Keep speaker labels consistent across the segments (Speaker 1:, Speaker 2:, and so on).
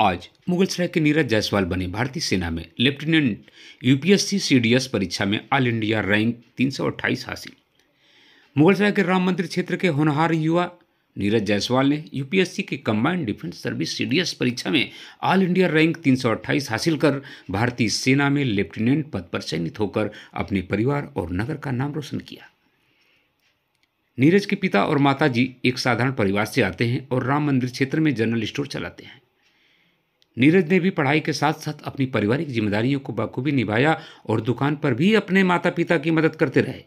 Speaker 1: आज मुगलसराय के नीरज जायसवाल बने भारतीय सेना में लेफ्टिनेंट यूपीएससी सीडीएस परीक्षा में ऑल इंडिया रैंक 328 हासिल। मुगलसराय के राम मंदिर क्षेत्र के होनहार युवा नीरज जायसवाल ने यूपीएससी की कंबाइंड डिफेंस सर्विस सीडीएस परीक्षा में ऑल इंडिया रैंक 328 हासिल कर भारतीय सेना में लेफ्टिनेंट पद पर चयनित होकर अपने परिवार और नगर का नाम रोशन किया। नीरज के पिता और माताजी एक साधारण परिवार से आते हैं और राम मंदिर क्षेत्र में जनरल स्टोर चलाते हैं। नीरज ने भी पढ़ाई के साथ साथ अपनी पारिवारिक जिम्मेदारियों को बखूबी निभाया और दुकान पर भी अपने माता पिता की मदद करते रहे।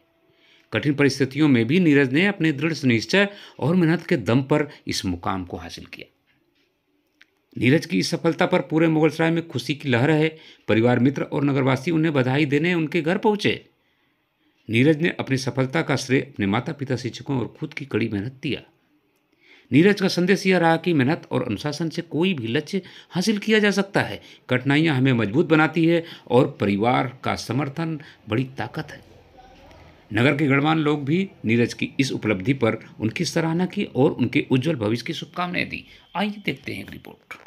Speaker 1: कठिन परिस्थितियों में भी नीरज ने अपने दृढ़ निश्चय और मेहनत के दम पर इस मुकाम को हासिल किया। नीरज की इस सफलता पर पूरे मुगलसराय में खुशी की लहर है। परिवार, मित्र और नगरवासी उन्हें बधाई देने उनके घर पहुंचे। नीरज ने अपनी सफलता का श्रेय अपने माता पिता, शिक्षकों और खुद की कड़ी मेहनत दिया। नीरज का संदेश यह रहा कि मेहनत और अनुशासन से कोई भी लक्ष्य हासिल किया जा सकता है। कठिनाइयां हमें मजबूत बनाती है और परिवार का समर्थन बड़ी ताकत है। नगर के गणमान्य लोग भी नीरज की इस उपलब्धि पर उनकी सराहना की और उनके उज्जवल भविष्य की शुभकामनाएं दी। आइए देखते हैं एक रिपोर्ट।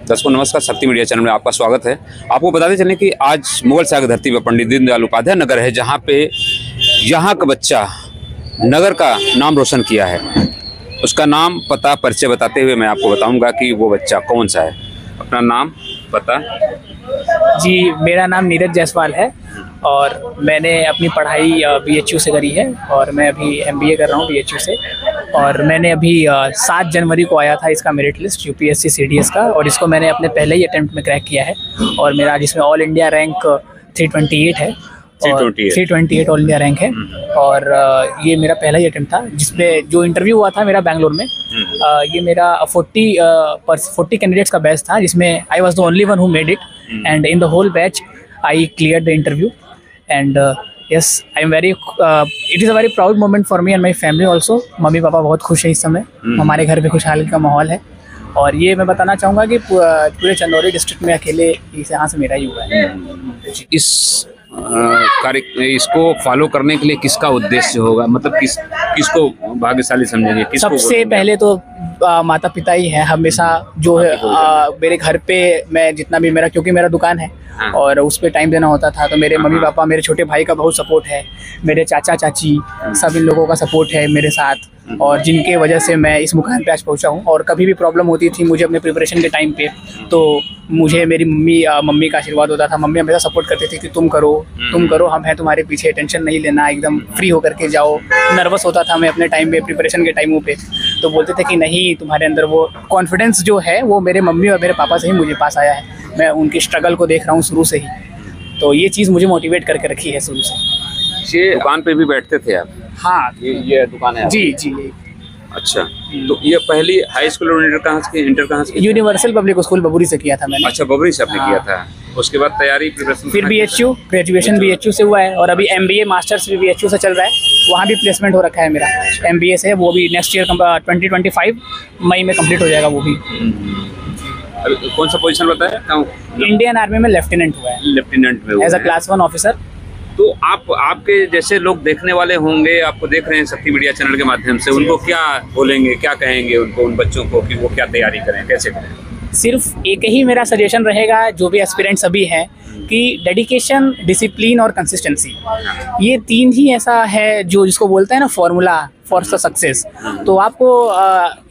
Speaker 2: दर्शकों नमस्कार, शक्ति मीडिया चैनल में आपका स्वागत है। आपको बताते चलें कि आज मुगलसराय की धरती पर पंडित दीनदयाल उपाध्याय नगर है, जहां पे यहाँ का बच्चा नगर का नाम रोशन किया है। उसका नाम, पता, परिचय बताते हुए मैं आपको बताऊंगा कि वो बच्चा कौन सा है। अपना नाम, पता।
Speaker 3: जी, मेरा नाम नीरज जायसवाल है और मैंने अपनी पढ़ाई बीएचयू से करी है और मैं अभी एमबीए कर रहा हूँ बीएचयू से। और मैंने अभी 7 जनवरी को आया था इसका मेरिट लिस्ट यूपीएससी सीडीएस का, और इसको मैंने अपने पहले ही अटेम्प्ट में क्रैक किया है और मेरा जिसमें ऑल इंडिया रैंक 328 है। 328 ऑल इंडिया रैंक है और ये मेरा पहला ही अटेम्प्ट था, जिसमें जो इंटरव्यू हुआ था मेरा बैंगलोर में। ये मेरा 40 कैंडिडेट्स का बैच था, जिसमें I was the only one who made it and in the whole batch I cleared the interview and yes, I am very it is a very proud moment for me and my family also। Mummy papa बहुत खुश है इस समय। हमारे घर पे खुशहाली का माहौल है और ये मैं बताना चाहूँगा कि पूरे चंदौली डिस्ट्रिक्ट में अकेले यहाँ से मेरा ही हुआ है।
Speaker 2: इस इसको फॉलो करने के लिए किसका उद्देश्य होगा, मतलब किसको भाग्यशाली समझेंगे?
Speaker 3: सबसे पहले तो माता पिता ही है हमेशा, जो है मेरे घर पे मैं जितना भी मेरा, क्योंकि मेरा दुकान है और उस पर टाइम देना होता था, तो मेरे मम्मी पापा, मेरे छोटे भाई का बहुत सपोर्ट है, मेरे चाचा चाची, सब इन लोगों का सपोर्ट है मेरे साथ, और जिनके वजह से मैं इस मुकाम पे आज पहुंचा हूं। और कभी भी प्रॉब्लम होती थी मुझे अपने प्रिपरेशन के टाइम पे, तो मुझे मेरी मम्मी का आशीर्वाद होता था। मम्मी हमेशा सपोर्ट करती थी कि तुम करो, हम हैं तुम्हारे पीछे, टेंशन नहीं लेना, एकदम फ्री होकर के जाओ। नर्वस होता था मैं अपने टाइम पे, प्रिपरेशन के टाइमों पे, तो बोलते थे कि नहीं, तुम्हारे अंदर वो कॉन्फिडेंस जो है वो मेरे मम्मी और मेरे पापा से ही मुझे पास आया है। मैं उनकी स्ट्रगल को देख रहा हूँ शुरू से ही, तो ये चीज़ मुझे मोटिवेट करके रखी है शुरू से।
Speaker 2: ये दुकान पे भी बैठते थे आप?
Speaker 3: हाँ,
Speaker 2: ये दुकान है?
Speaker 3: जी।
Speaker 2: अच्छा, तो ये पहली हाई स्कूल और इंटर कहाँ से?
Speaker 3: यूनिवर्सल पब्लिक स्कूल बबुरी से किया था मैंने।
Speaker 2: अच्छा, बबुरी से आपने किया था। उसके बाद तैयारी, प्रिपरेशन,
Speaker 3: फिर बीएचयू, ग्रेजुएशन बीएचयू से हुआ है और अभी एमबीए मास्टर्स भी बीएचयू से चल रहा है। वहाँ भी प्लेसमेंट हो रखा है मेरा एमबीए से, वो भी नेक्स्ट ईयर 2025 मई में कंप्लीट हो जाएगा वो भी।
Speaker 2: अभी कौन सा पोजीशन बताया?
Speaker 3: इंडियन आर्मी में लेफ्टिनेंट हुआ है,
Speaker 2: लेफ्टिनेंट में
Speaker 3: एज अ क्लास 1 ऑफिसर।
Speaker 2: तो आपके जैसे लोग देखने वाले होंगे, आपको देख रहे हैं शक्ति मीडिया चैनल के माध्यम से, उनको क्या बोलेंगे, क्या कहेंगे उनको, उन बच्चों को कि वो क्या तैयारी करें, कैसे करें?
Speaker 3: सिर्फ एक ही मेरा सजेशन रहेगा जो भी एस्पिरेंट्स अभी हैं, कि डेडिकेशन, डिसिप्लिन और कंसिस्टेंसी, ये 3 ही ऐसा है जो जिसको बोलते हैं ना फॉर्मूला फॉर द सक्सेस। तो आपको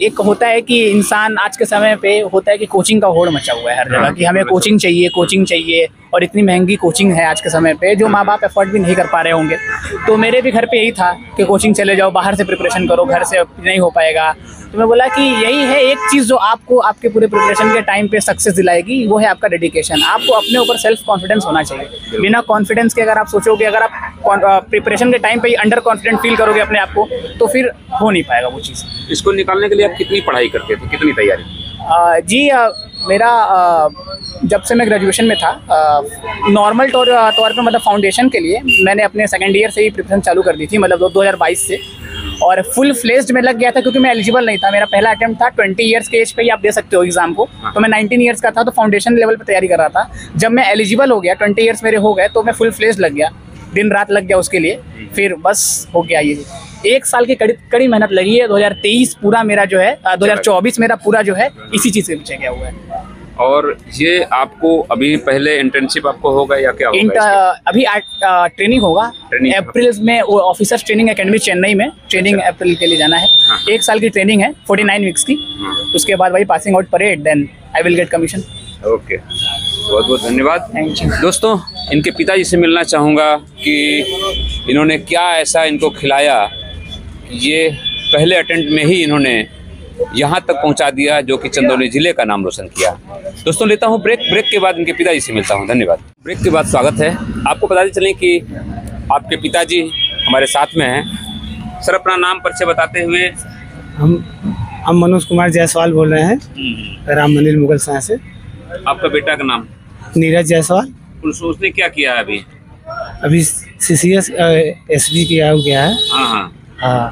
Speaker 3: एक होता है कि इंसान आज के समय पे होता है कि कोचिंग का होड़ मचा हुआ है हर जगह, कि हमें कोचिंग चाहिए और इतनी महंगी कोचिंग है आज के समय पे, जो माँ बाप एफर्ट भी नहीं कर पा रहे होंगे। तो मेरे भी घर पे यही था कि कोचिंग चले जाओ, बाहर से प्रिपरेशन करो, घर से नहीं हो पाएगा। तो मैं बोला कि यही है एक चीज़ जो आपको आपके पूरे प्रिपरेशन के टाइम पे सक्सेस दिलाएगी, वो है आपका डेडिकेशन। आपको अपने ऊपर सेल्फ कॉन्फिडेंस होना चाहिए। बिना कॉन्फिडेंस के अगर आप सोचोगे, अगर आप प्रिपरेशन के टाइम पे अंडर कॉन्फिडेंट फील करोगे अपने आप को, तो फिर हो नहीं पाएगा वो चीज़।
Speaker 2: इसको निकालने के लिए आप कितनी पढ़ाई करते थे, कितनी तैयारी?
Speaker 3: जी, मेरा जब से मैं ग्रेजुएशन में था, नॉर्मल तौर पे मतलब फाउंडेशन के लिए मैंने अपने सेकेंड ईयर से ही प्रिपरेशन चालू कर दी थी, मतलब 2022 से, और फुल फ्लेज्ड में लग गया था क्योंकि मैं एलिजिबल नहीं था। मेरा पहला अटेम्प्ट था, 20 ईयर्स के एज पे ही आप दे सकते हो एग्जाम को, तो मैं 19 ईयर्स का था, तो फाउंडेशन लेवल पे तैयारी कर रहा था। जब मैं एलिजिबल हो गया, 20 ईयर्स मेरे हो गए, तो मैं फुल फ्लेज्ड लग गया, दिन रात लग गया उसके लिए, फिर बस हो गया ये। 1 साल की कड़ी मेहनत लगी है। 2023 पूरा मेरा जो है 2024 मेरा पूरा जो है इसी चीज़ के पीछे गया हुआ है।
Speaker 2: और ये आपको अभी पहले इंटर्नशिप आपको होगा या क्या होगा?
Speaker 3: अभी ट्रेनिंग होगा अप्रैल में, वो ऑफिसर्स ट्रेनिंग एकेडमी चेन्नई में ट्रेनिंग अप्रैल के लिए जाना है। 1 साल की ट्रेनिंग है 49 वीक्स की। उसके बाद वही passing out parade, then I will get commission.
Speaker 2: Okay, बहुत बहुत धन्यवाद।
Speaker 3: Thank you.
Speaker 2: दोस्तों, इनके पिताजी से मिलना चाहूँगा कि इन्होंने क्या ऐसा इनको खिलाया, ये पहले अटेम्प्ट में ही इन्होंने यहाँ तक पहुँचा दिया जो कि चंदौली जिले का नाम रोशन किया। दोस्तों, लेता हूँ ब्रेक के बाद इनके पिताजी से मिलता हूँ। धन्यवाद। ब्रेक के बाद स्वागत है। आपको बताते चलें कि आपके पिताजी हमारे साथ में हैं। सर, अपना नाम परिचय बताते हुए।
Speaker 4: हम मनोज कुमार जायसवाल बोल रहे हैं, राम मंदिर मुगल सराय से।
Speaker 2: आपका बेटा का नाम?
Speaker 4: नीरज जायसवाल।
Speaker 2: उसने क्या किया है
Speaker 4: अभी CCS SB किया हो गया है।
Speaker 2: हाँ।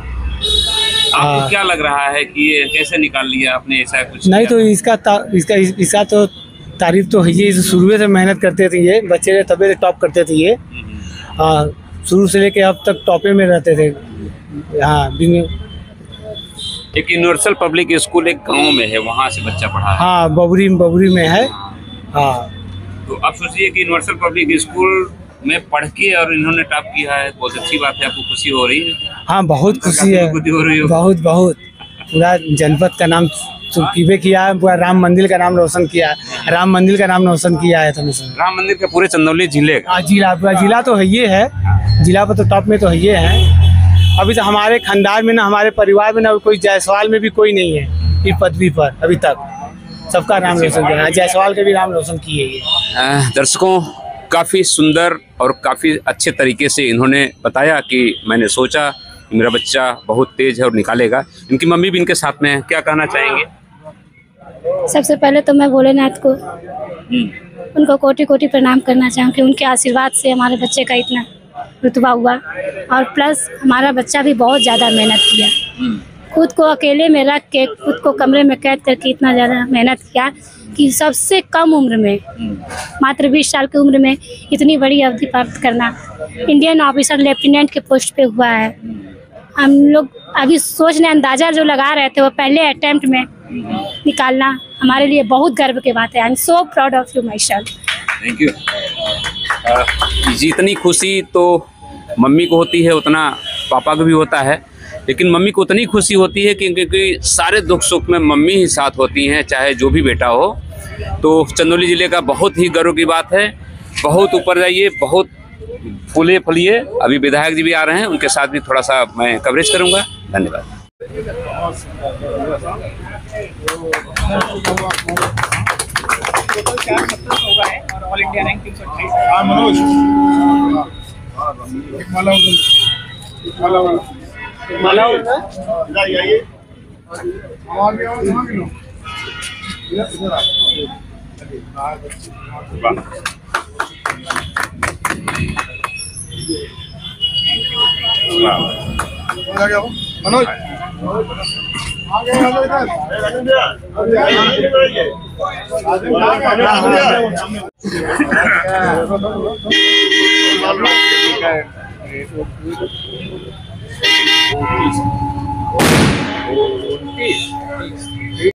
Speaker 2: आपको क्या लग रहा है कि ये कैसे निकाल लिया आपने, ऐसा कुछ?
Speaker 4: नहीं तो इसका तो तारीफ तो है, ये शुरू से मेहनत करते थे, ये बच्चे तबे टॉप करते थे ये। शुरू से लेके अब तक टॉपे में रहते थे।
Speaker 2: एक यूनिवर्सल पब्लिक स्कूल एक गांव में है, वहाँ से बच्चा पढ़ा है।
Speaker 4: हाँ, बबरी में है। हाँ,
Speaker 2: तो आप सोचिए कि यूनिवर्सल पब्लिक स्कूल में पढ़ के और इन्होंने टॉप किया है, बहुत अच्छी बात है। आपको खुशी हो रही है?
Speaker 4: हाँ, बहुत खुशी है,
Speaker 2: हो रही है।
Speaker 4: बहुत। पूरा जनपद का नाम किया है, पूरा राम मंदिर का नाम रोशन किया है। राम मंदिर का नाम रोशन किया है
Speaker 2: राम मंदिर के पूरे चंदौली जिले का।
Speaker 4: जिला तो है ये है, जिला पर तो टॉप में तो है ये है। अभी तो हमारे खानदान में ना, हमारे परिवार में ना कोई जायसवाल में भी कोई नहीं है इस पदवी पर अभी तक। सबका नाम रोशन किया है, जायसवाल के भी नाम रोशन किए ये।
Speaker 2: दर्शकों, काफ़ी सुंदर और काफ़ी अच्छे तरीके से इन्होंने बताया कि मैंने सोचा कि मेरा बच्चा बहुत तेज है और निकालेगा। इनकी मम्मी भी इनके साथ में है, क्या कहना चाहेंगे?
Speaker 5: सबसे पहले तो मैं भोलेनाथ को उनको कोटि कोटि प्रणाम करना चाहूँगी। उनके आशीर्वाद से हमारे बच्चे का इतना रुतबा हुआ, और प्लस हमारा बच्चा भी बहुत ज़्यादा मेहनत किया। खुद को अकेले में रख के, खुद को कमरे में कैद करके इतना ज़्यादा मेहनत किया कि सबसे कम उम्र में, मात्र 20 साल की उम्र में इतनी बड़ी अवधि प्राप्त करना। इंडियन ऑफिसर लेफ्टिनेंट के पोस्ट पे हुआ है। हम लोग अभी सोचने अंदाज़ा जो लगा रहे थे, वो पहले अटेम्प्ट में निकालना हमारे लिए बहुत गर्व की बात है। I am so proud of you my son.
Speaker 2: Thank you. जितनी खुशी तो मम्मी को होती है उतना पापा को भी होता है, लेकिन मम्मी को उतनी खुशी होती है क्योंकि सारे दुख सुख में मम्मी ही साथ होती हैं, चाहे जो भी बेटा हो। तो चंदौली जिले का बहुत ही गर्व की बात है। बहुत ऊपर जाइए, बहुत फूले फलिए। अभी विधायक जी भी आ रहे हैं, उनके साथ भी थोड़ा सा मैं कवरेज करूँगा। धन्यवाद।
Speaker 3: और ऑल इंडिया रैंक 328।
Speaker 6: मनोज